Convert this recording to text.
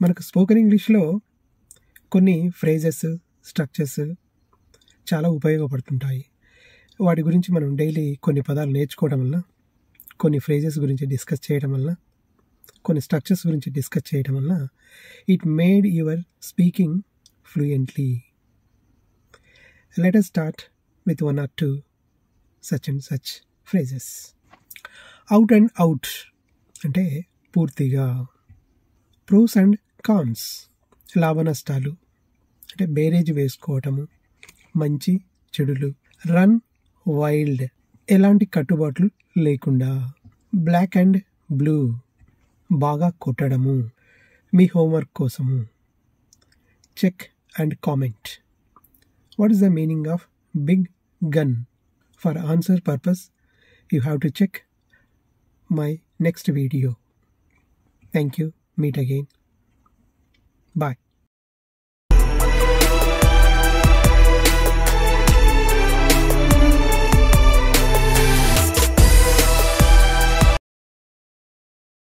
మనకు స్పోకెన్ ఇంగ్లీష్లో కొన్ని ఫ్రేజెస్, స్ట్రక్చర్స్ చాలా ఉపయోగపడుతుంటాయి. వాటి గురించి మనం డైలీ కొన్ని పదాలు నేర్చుకోవడం వల్ల, కొన్ని ఫ్రేజెస్ గురించి డిస్కస్ చేయడం వల్ల, కొన్ని స్ట్రక్చర్స్ గురించి డిస్కస్ చేయడం వల్ల it made your speaking fluently. Let us start with 1 or 2 such and such phrases. Out and out అంటే పూర్తిగా. ప్రోస్ అండ్ కాన్స్ లాభ నష్టాలు అంటే బేరేజ్ వేసుకోవటము, మంచి చెడులు. రన్ వైల్డ్ ఎలాంటి కట్టుబాట్లు లేకుండా. బ్లాక్ అండ్ బ్లూ బాగా కొట్టడము, మీ హోంవర్క్ కోసము. Check and comment. What is the meaning of big gun? For answer purpose you have to check my next video. Thank you. Meet again. Bye.